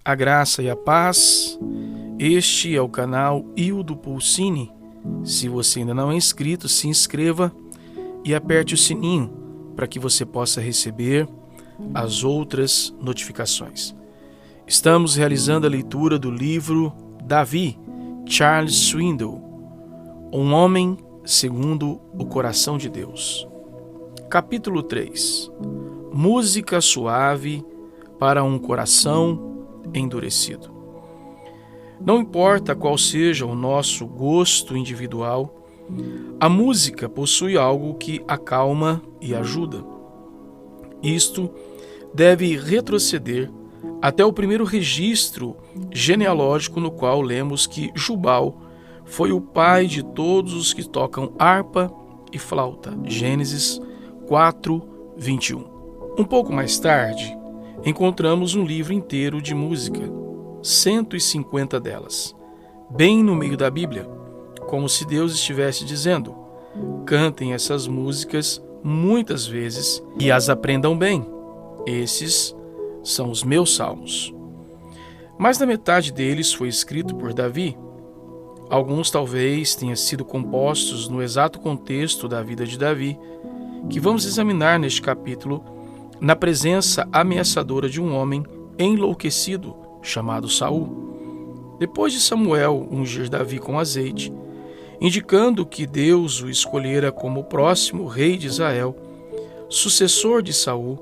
A graça e a paz. Este é o canal Hildo Pulcini. Se você ainda não é inscrito, se inscreva e aperte o sininho para que você possa receber as outras notificações. Estamos realizando a leitura do livro Davi, Charles Swindoll, Um Homem Segundo o Coração de Deus. Capítulo 3. Música suave para um coração endurecido. Não importa qual seja o nosso gosto individual, a música possui algo que acalma e ajuda. Isto deve retroceder até o primeiro registro genealógico no qual lemos que Jubal foi o pai de todos os que tocam harpa e flauta. Gênesis 4:21. Um pouco mais tarde, encontramos um livro inteiro de música, 150 delas, bem no meio da Bíblia, como se Deus estivesse dizendo: cantem essas músicas muitas vezes e as aprendam bem. Esses são os meus salmos. Mais da metade deles foi escrito por Davi. Alguns talvez tenham sido compostos no exato contexto da vida de Davi, que vamos examinar neste capítulo, na presença ameaçadora de um homem enlouquecido chamado Saul. Depois de Samuel ungir Davi com azeite, indicando que Deus o escolhera como o próximo rei de Israel, sucessor de Saul,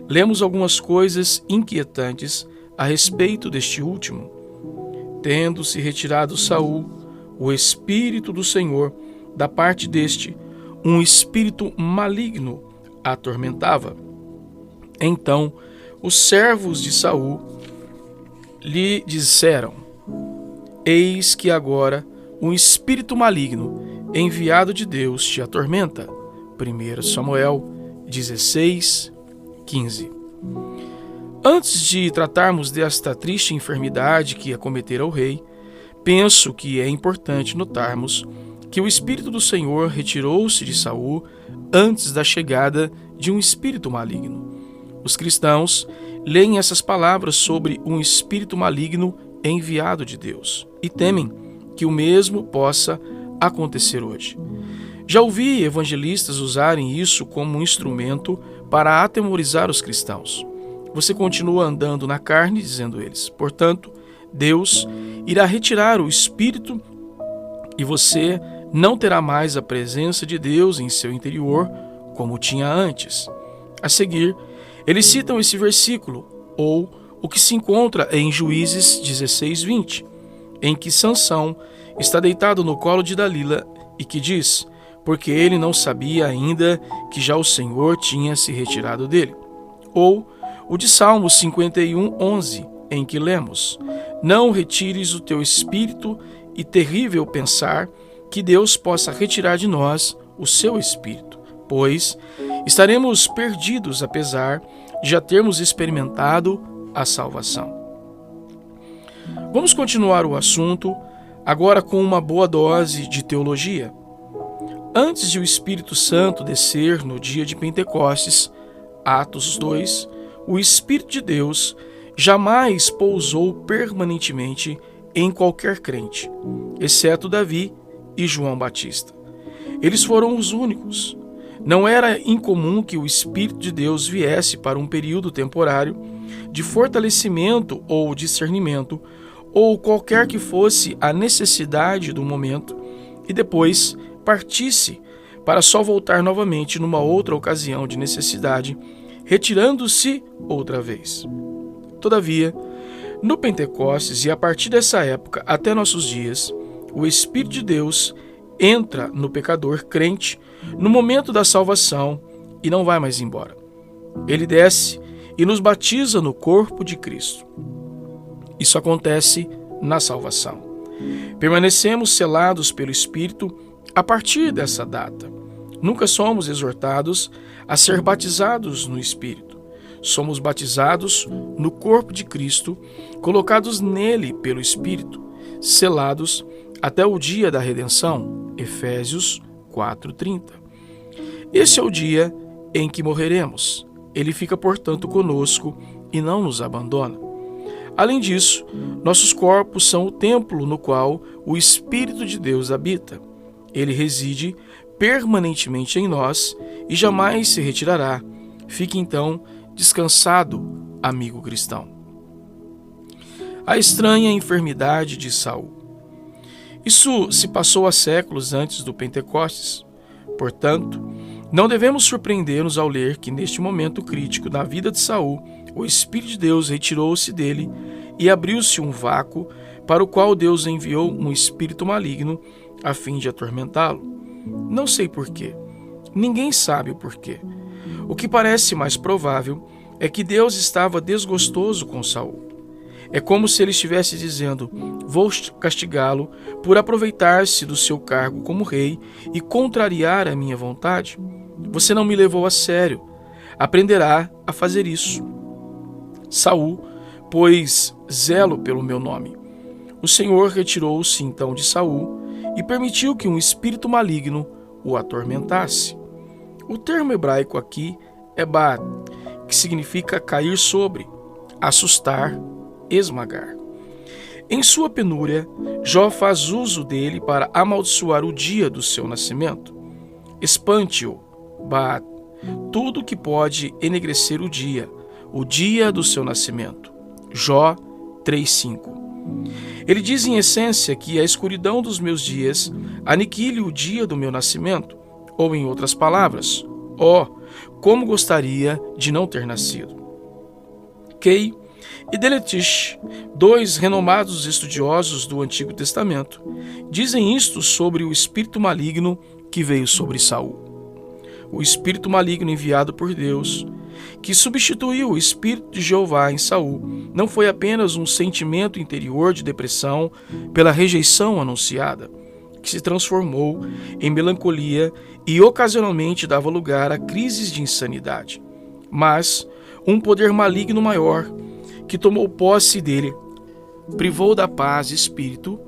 lemos algumas coisas inquietantes a respeito deste último. Tendo-se retirado Saul, o Espírito do Senhor, da parte deste, um espírito maligno atormentava. Então, os servos de Saul lhe disseram: eis que agora um espírito maligno enviado de Deus te atormenta. 1 Samuel 16:15. Antes de tratarmos desta triste enfermidade que acometera o rei, penso que é importante notarmos que o Espírito do Senhor retirou-se de Saul antes da chegada de um espírito maligno. Os cristãos leem essas palavras sobre um espírito maligno enviado de Deus e temem que o mesmo possa acontecer hoje. Já ouvi evangelistas usarem isso como um instrumento para atemorizar os cristãos. Você continua andando na carne, dizendo eles. Portanto, Deus irá retirar o espírito e você não terá mais a presença de Deus em seu interior como tinha antes. A seguir, eles citam esse versículo, ou o que se encontra em Juízes 16:20, em que Sansão está deitado no colo de Dalila e que diz: porque ele não sabia ainda que já o Senhor tinha se retirado dele. Ou o de Salmos 51:11, em que lemos: não retires o teu espírito, e terrível pensar que Deus possa retirar de nós o seu espírito, pois estaremos perdidos apesar de já termos experimentado a salvação. Vamos continuar o assunto agora com uma boa dose de teologia. Antes de o Espírito Santo descer no dia de Pentecostes, Atos 2, o Espírito de Deus jamais pousou permanentemente em qualquer crente, exceto Davi e João Batista. Eles foram os únicos. Não era incomum que o Espírito de Deus viesse para um período temporário de fortalecimento ou discernimento, ou qualquer que fosse a necessidade do momento, e depois partisse para só voltar novamente numa outra ocasião de necessidade, retirando-se outra vez. Todavia, no Pentecostes e a partir dessa época até nossos dias, o Espírito de Deus entra no pecador crente no momento da salvação e não vai mais embora. Ele desce e nos batiza no corpo de Cristo. Isso acontece na salvação. Permanecemos selados pelo Espírito a partir dessa data. Nunca somos exortados a ser batizados no Espírito. Somos batizados no corpo de Cristo, colocados nele pelo Espírito, selados até o dia da redenção. Efésios 4:30. Esse é o dia em que morreremos. Ele fica, portanto, conosco e não nos abandona. Além disso, nossos corpos são o templo no qual o Espírito de Deus habita. Ele reside permanentemente em nós e jamais se retirará. Fique então descansado, amigo cristão. A estranha enfermidade de Saul. Isso se passou há séculos antes do Pentecostes. Portanto, não devemos surpreender-nos ao ler que neste momento crítico da vida de Saul, o Espírito de Deus retirou-se dele e abriu-se um vácuo para o qual Deus enviou um espírito maligno a fim de atormentá-lo. Não sei porquê. Ninguém sabe o porquê. O que parece mais provável é que Deus estava desgostoso com Saul. É como se ele estivesse dizendo: vou castigá-lo por aproveitar-se do seu cargo como rei e contrariar a minha vontade. Você não me levou a sério. Aprenderá a fazer isso. Saul pôs zelo pelo meu nome. O Senhor retirou-se então de Saul e permitiu que um espírito maligno o atormentasse. O termo hebraico aqui é Baal, que significa cair sobre, assustar, esmagar. Em sua penúria, Jó faz uso dele para amaldiçoar o dia do seu nascimento. Espante-o, Baal, tudo que pode enegrecer o dia do seu nascimento. Jó 3:5. Ele diz em essência que a escuridão dos meus dias aniquile o dia do meu nascimento, ou em outras palavras, como gostaria de não ter nascido. Kay e Deletich, dois renomados estudiosos do Antigo Testamento, dizem isto sobre o espírito maligno que veio sobre Saul. O espírito maligno enviado por Deus, que substituiu o espírito de Jeová em Saul, não foi apenas um sentimento interior de depressão pela rejeição anunciada, que se transformou em melancolia e ocasionalmente dava lugar a crises de insanidade, mas um poder maligno maior que tomou posse dele, privou da paz de espírito,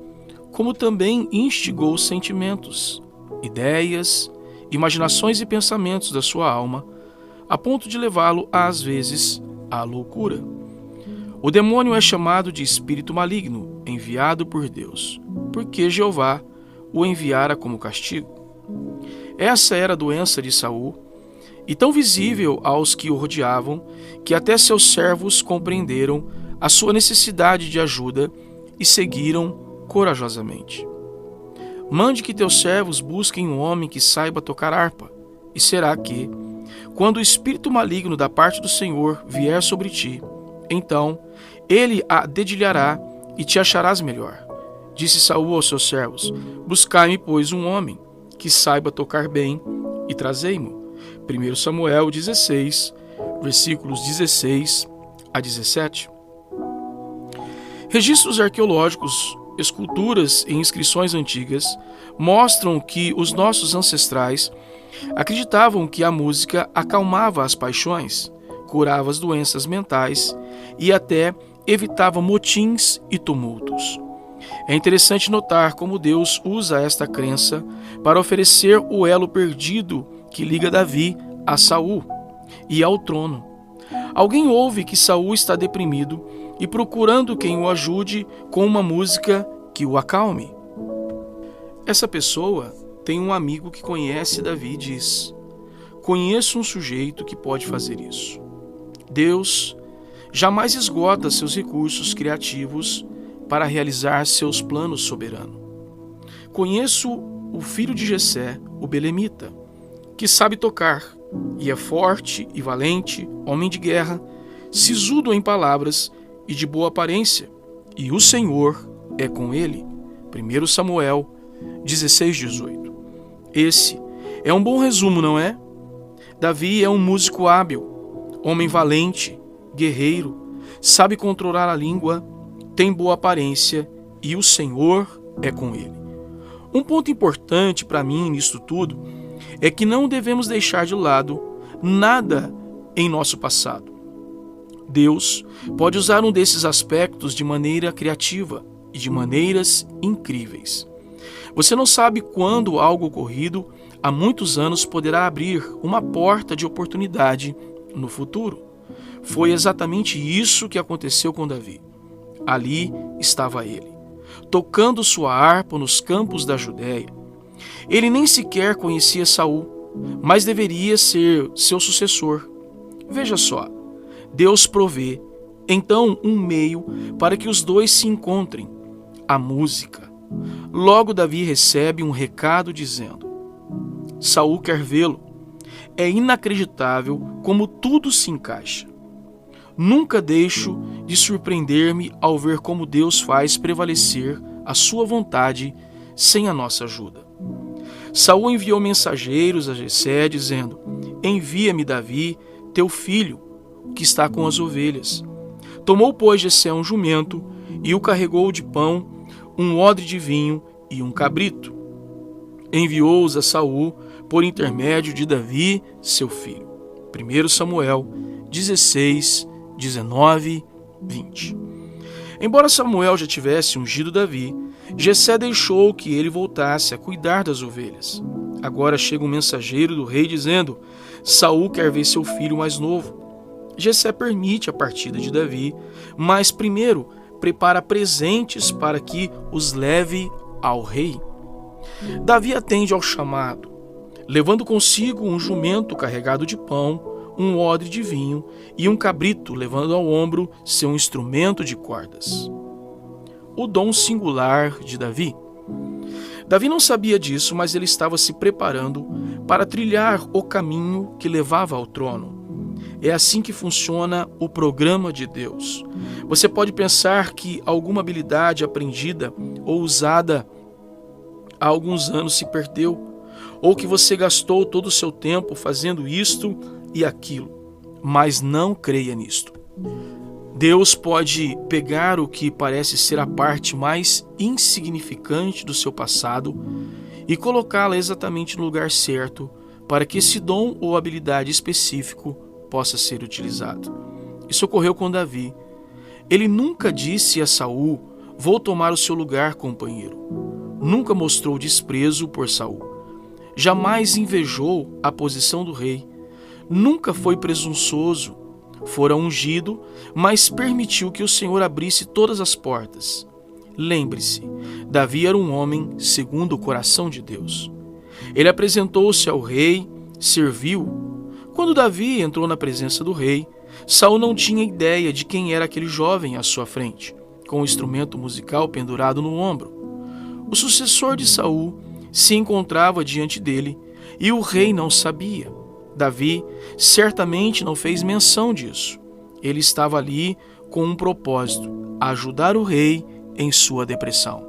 como também instigou sentimentos, ideias, imaginações e pensamentos da sua alma, a ponto de levá-lo, às vezes, à loucura. O demônio é chamado de espírito maligno, enviado por Deus, porque Jeová o enviara como castigo. Essa era a doença de Saul, e tão visível aos que o rodeavam, que até seus servos compreenderam a sua necessidade de ajuda e seguiram corajosamente. Mande que teus servos busquem um homem que saiba tocar harpa, e será que, quando o espírito maligno da parte do Senhor vier sobre ti, então ele a dedilhará e te acharás melhor. Disse Saul aos seus servos: buscai-me, pois, um homem que saiba tocar bem, e trazei-mo. 1 Samuel 16, versículos 16 a 17. Registros arqueológicos, esculturas e inscrições antigas mostram que os nossos ancestrais acreditavam que a música acalmava as paixões, curava as doenças mentais e até evitava motins e tumultos. É interessante notar como Deus usa esta crença para oferecer o elo perdido que liga Davi a Saul e ao trono. Alguém ouve que Saul está deprimido e procurando quem o ajude com uma música que o acalme. Essa pessoa tem um amigo que conhece Davi e diz: conheço um sujeito que pode fazer isso. Deus jamais esgota seus recursos criativos para realizar seus planos soberanos. Conheço o filho de Jessé, o belemita, que sabe tocar, e é forte e valente, homem de guerra, sisudo em palavras e de boa aparência, e o Senhor é com ele. 1 Samuel 16:18. Esse é um bom resumo, não é? Davi é um músico hábil, homem valente, guerreiro, sabe controlar a língua, tem boa aparência e o Senhor é com ele. Um ponto importante para mim nisto tudo é que não devemos deixar de lado nada em nosso passado. Deus pode usar um desses aspectos de maneira criativa e de maneiras incríveis. Você não sabe quando algo ocorrido há muitos anos poderá abrir uma porta de oportunidade no futuro. Foi exatamente isso que aconteceu com Davi. Ali estava ele, tocando sua harpa nos campos da Judéia. Ele nem sequer conhecia Saul, mas deveria ser seu sucessor. Veja só, Deus provê, então, um meio para que os dois se encontrem: a música. Logo Davi recebe um recado dizendo: Saul quer vê-lo. É inacreditável como tudo se encaixa. Nunca deixo de surpreender-me ao ver como Deus faz prevalecer a sua vontade sem a nossa ajuda. Saul enviou mensageiros a Jessé dizendo: envia-me Davi, teu filho, que está com as ovelhas. Tomou, pois, Jessé um jumento e o carregou de pão, um odre de vinho e um cabrito. Enviou-os a Saul por intermédio de Davi, seu filho. 1 Samuel 16, 19, 20. Embora Samuel já tivesse ungido Davi, Jessé deixou que ele voltasse a cuidar das ovelhas. Agora chega um mensageiro do rei dizendo: Saul quer ver seu filho mais novo. Jessé permite a partida de Davi, mas primeiro prepara presentes para que os leve ao rei. Davi atende ao chamado, levando consigo um jumento carregado de pão, um odre de vinho e um cabrito, levando ao ombro seu instrumento de cordas. O dom singular de Davi. Davi não sabia disso, mas ele estava se preparando para trilhar o caminho que levava ao trono. É assim que funciona o programa de Deus. Você pode pensar que alguma habilidade aprendida ou usada há alguns anos se perdeu, ou que você gastou todo o seu tempo fazendo isto e aquilo, mas não creia nisto. Deus pode pegar o que parece ser a parte mais insignificante do seu passado e colocá-la exatamente no lugar certo para que esse dom ou habilidade específico possa ser utilizado. Isso ocorreu com Davi. Ele nunca disse a Saul: vou tomar o seu lugar, companheiro. Nunca mostrou desprezo por Saul. Jamais invejou a posição do rei. Nunca foi presunçoso. Fora ungido, mas permitiu que o Senhor abrisse todas as portas. Lembre-se, Davi era um homem segundo o coração de Deus. Ele apresentou-se ao rei, serviu. Quando Davi entrou na presença do rei, Saul não tinha ideia de quem era aquele jovem à sua frente, com o instrumento musical pendurado no ombro. O sucessor de Saul se encontrava diante dele e o rei não sabia. Davi certamente não fez menção disso. Ele estava ali com um propósito: ajudar o rei em sua depressão.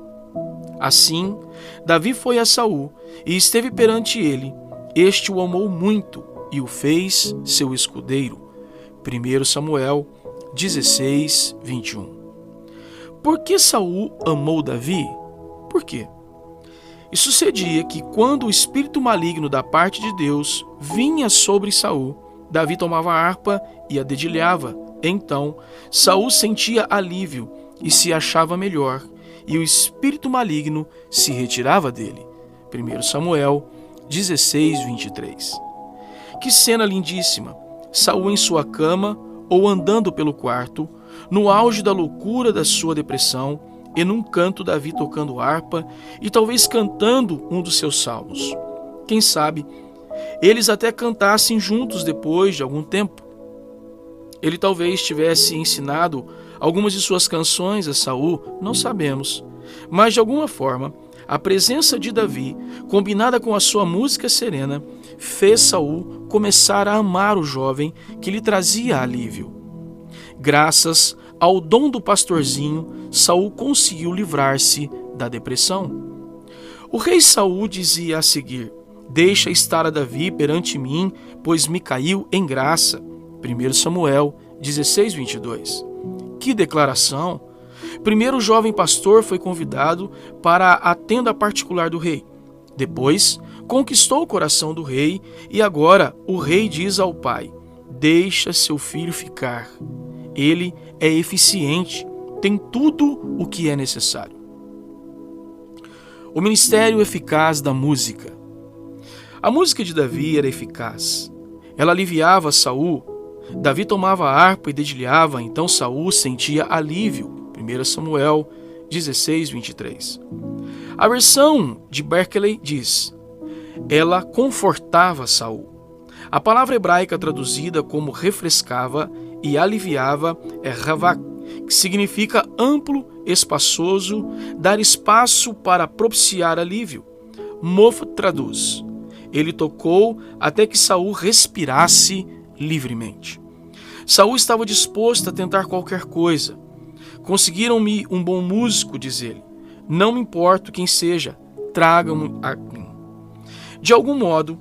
Assim, Davi foi a Saul e esteve perante ele. Este o amou muito e o fez seu escudeiro. 1 Samuel 16, 21. Por que Saul amou Davi? Por quê? E sucedia que quando o espírito maligno da parte de Deus vinha sobre Saul, Davi tomava a harpa e a dedilhava. Então, Saul sentia alívio e se achava melhor, e o espírito maligno se retirava dele. 1 Samuel 16, 23. Que cena lindíssima! Saul em sua cama ou andando pelo quarto, no auge da loucura da sua depressão, e num canto Davi tocando harpa e talvez cantando um dos seus salmos. Quem sabe, eles até cantassem juntos depois de algum tempo. Ele talvez tivesse ensinado algumas de suas canções a Saul, não sabemos. Mas de alguma forma, a presença de Davi, combinada com a sua música serena, fez Saul começar a amar o jovem que lhe trazia alívio. Graças ao dom do pastorzinho, Saul conseguiu livrar-se da depressão. O rei Saul dizia a seguir: deixa estar a Davi perante mim, pois me caiu em graça. 1 Samuel 16, 22. Que declaração! Primeiro o jovem pastor foi convidado para a tenda particular do rei. Depois, conquistou o coração do rei e agora o rei diz ao pai: deixa seu filho ficar. Ele é eficiente, tem tudo o que é necessário. O ministério eficaz da música. A música de Davi era eficaz. Ela aliviava Saul. Davi tomava a harpa e dedilhava, então Saul sentia alívio. 1 Samuel 16, 23. A versão de Berkeley diz: ela confortava Saul. A palavra hebraica traduzida como refrescava e aliviava é ravak, que significa amplo, espaçoso, dar espaço para propiciar alívio. Mof traduz: ele tocou até que Saul respirasse livremente. Saul estava disposto a tentar qualquer coisa. Conseguiram-me um bom músico, diz ele. Não me importo quem seja, tragam-me a mim. De algum modo,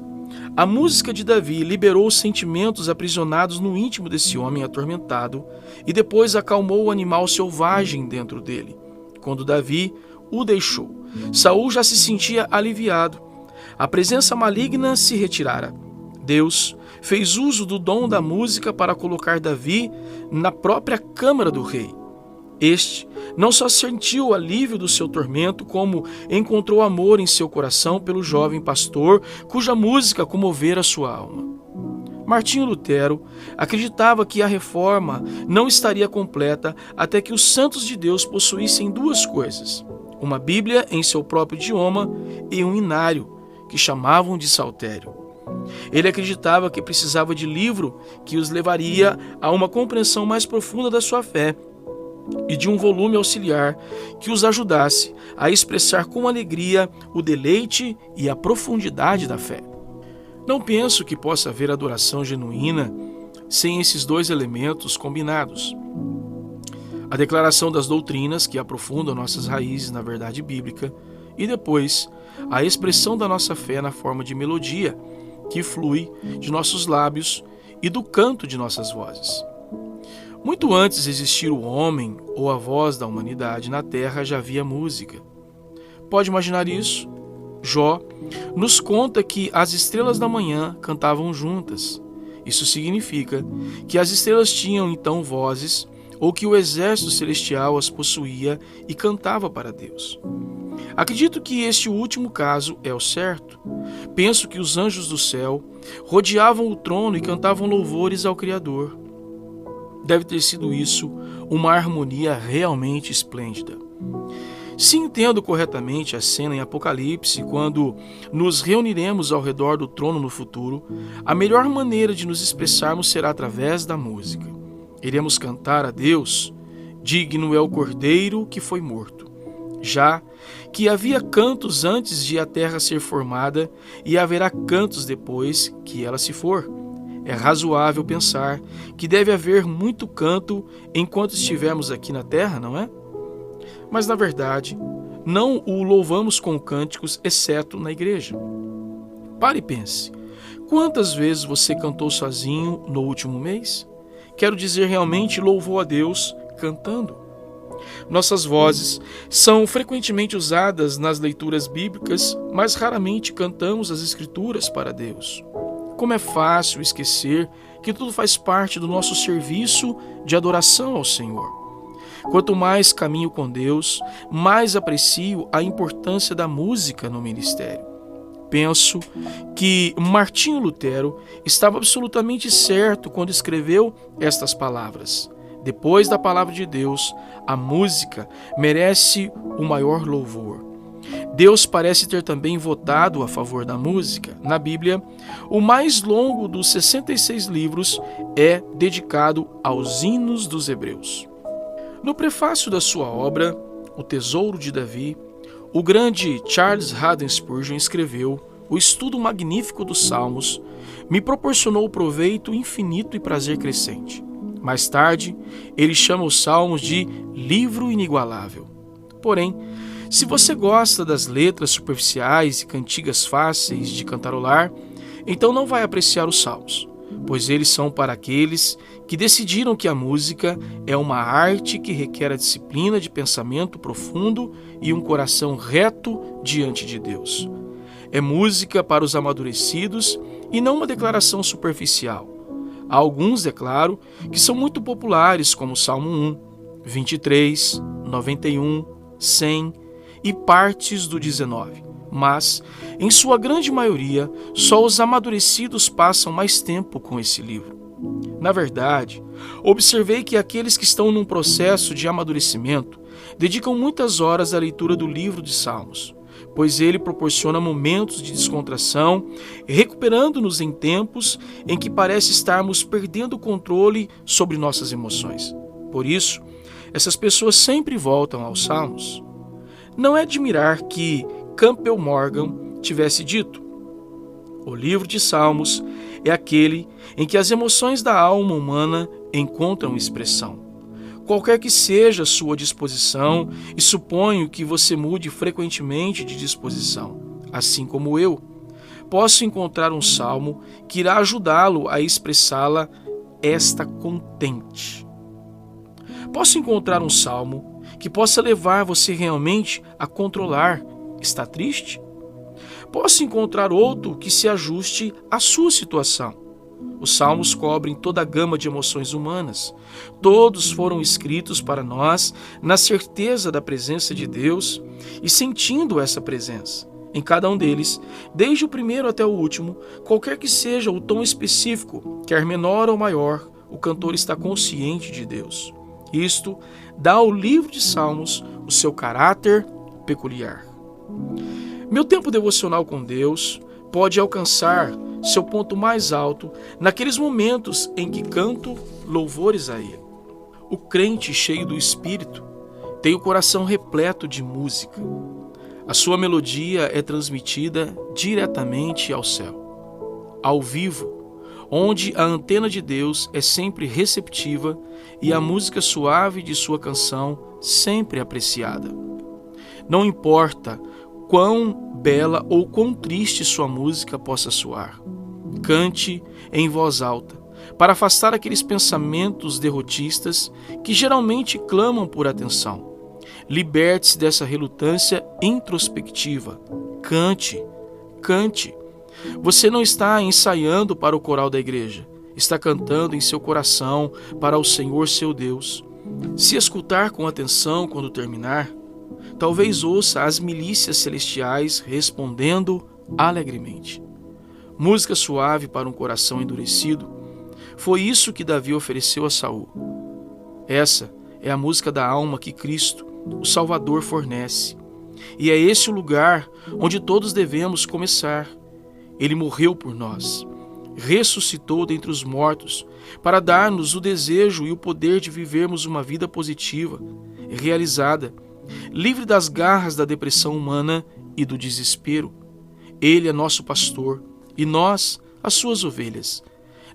a música de Davi liberou os sentimentos aprisionados no íntimo desse homem atormentado e depois acalmou o animal selvagem dentro dele. Quando Davi o deixou, Saul já se sentia aliviado. A presença maligna se retirara. Deus fez uso do dom da música para colocar Davi na própria câmara do rei. Este não só sentiu o alívio do seu tormento, como encontrou amor em seu coração pelo jovem pastor, cuja música comovera sua alma. Martinho Lutero acreditava que a reforma não estaria completa até que os santos de Deus possuíssem duas coisas: uma Bíblia em seu próprio idioma e um inário, que chamavam de saltério. Ele acreditava que precisava de livro que os levaria a uma compreensão mais profunda da sua fé e de um volume auxiliar que os ajudasse a expressar com alegria o deleite e a profundidade da fé. Não penso que possa haver adoração genuína sem esses dois elementos combinados: a declaração das doutrinas que aprofundam nossas raízes na verdade bíblica e depois a expressão da nossa fé na forma de melodia que flui de nossos lábios e do canto de nossas vozes. Muito antes de existir o homem ou a voz da humanidade na terra, já havia música. Pode imaginar isso? Jó nos conta que as estrelas da manhã cantavam juntas. Isso significa que as estrelas tinham então vozes, ou que o exército celestial as possuía e cantava para Deus. Acredito que este último caso é o certo. Penso que os anjos do céu rodeavam o trono e cantavam louvores ao Criador. Deve ter sido isso uma harmonia realmente esplêndida. Se entendo corretamente a cena em Apocalipse, quando nos reuniremos ao redor do trono no futuro, a melhor maneira de nos expressarmos será através da música. Iremos cantar a Deus: digno é o Cordeiro que foi morto. Já que havia cantos antes de a terra ser formada, e haverá cantos depois que ela se for. É razoável pensar que deve haver muito canto enquanto estivermos aqui na terra, não é? Mas, na verdade, não o louvamos com cânticos, exceto na igreja. Pare e pense. Quantas vezes você cantou sozinho no último mês? Quero dizer, realmente louvou a Deus cantando. Nossas vozes são frequentemente usadas nas leituras bíblicas, mas raramente cantamos as Escrituras para Deus. Como é fácil esquecer que tudo faz parte do nosso serviço de adoração ao Senhor. Quanto mais caminho com Deus, mais aprecio a importância da música no ministério. Penso que Martinho Lutero estava absolutamente certo quando escreveu estas palavras: depois da palavra de Deus, a música merece o maior louvor. Deus parece ter também votado a favor da música. Na Bíblia, o mais longo dos 66 livros é dedicado aos hinos dos hebreus. No prefácio da sua obra, O Tesouro de Davi, o grande Charles Haddon Spurgeon escreveu: o estudo magnífico dos Salmos me proporcionou proveito infinito e prazer crescente. Mais tarde, ele chama os Salmos de livro inigualável. Porém, se você gosta das letras superficiais e cantigas fáceis de cantarolar, então não vai apreciar os Salmos, pois eles são para aqueles que decidiram que a música é uma arte que requer a disciplina de pensamento profundo e um coração reto diante de Deus. É música para os amadurecidos e não uma declaração superficial. Há alguns, é claro, que são muito populares, como o Salmo 1, 23, 91, 100 e partes do 19. Mas, em sua grande maioria, só os amadurecidos passam mais tempo com esse livro. Na verdade, observei que aqueles que estão num processo de amadurecimento dedicam muitas horas à leitura do livro de Salmos, pois ele proporciona momentos de descontração, recuperando-nos em tempos em que parece estarmos perdendo o controle sobre nossas emoções. Por isso, essas pessoas sempre voltam aos Salmos. Não é admirar que Campbell Morgan tivesse dito: o livro de Salmos é aquele em que as emoções da alma humana encontram expressão. Qualquer que seja a sua disposição, e suponho que você mude frequentemente de disposição, assim como eu, posso encontrar um salmo que irá ajudá-lo a expressá-la esta contente. Posso encontrar um salmo que possa levar você realmente a controlar: está triste? Posso encontrar outro que se ajuste à sua situação. Os salmos cobrem toda a gama de emoções humanas. Todos foram escritos para nós na certeza da presença de Deus e sentindo essa presença. Em cada um deles, desde o primeiro até o último, qualquer que seja o tom específico, quer menor ou maior, o cantor está consciente de Deus. Isto dá ao livro de Salmos o seu caráter peculiar. Meu tempo devocional com Deus pode alcançar seu ponto mais alto naqueles momentos em que canto louvores a Ele. O crente cheio do Espírito tem o coração repleto de música. A sua melodia é transmitida diretamente ao céu, ao vivo, onde a antena de Deus é sempre receptiva e a música suave de sua canção sempre apreciada. Não importa quão bela ou quão triste sua música possa soar, cante em voz alta, para afastar aqueles pensamentos derrotistas que geralmente clamam por atenção. Liberte-se dessa relutância introspectiva. Cante, cante. Você não está ensaiando para o coral da igreja, está cantando em seu coração para o Senhor seu Deus. Se escutar com atenção quando terminar, talvez ouça as milícias celestiais respondendo alegremente. Música suave para um coração endurecido. Foi isso que Davi ofereceu a Saul. Essa é a música da alma que Cristo, o Salvador, fornece. E é esse o lugar onde todos devemos começar. Ele morreu por nós, ressuscitou dentre os mortos, para dar-nos o desejo e o poder de vivermos uma vida positiva, realizada, livre das garras da depressão humana e do desespero. Ele é nosso pastor e nós, as suas ovelhas,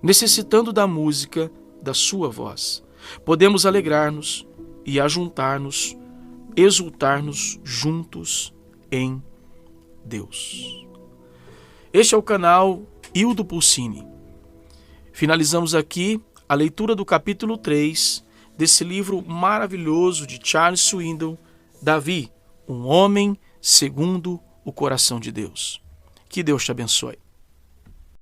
necessitando da música da sua voz. Podemos alegrar-nos e ajuntar-nos, exultar-nos juntos em Deus. Este é o canal Hildo Pulcini. Finalizamos aqui a leitura do capítulo 3 desse livro maravilhoso de Charles Swindoll, Davi, um homem segundo o coração de Deus. Que Deus te abençoe.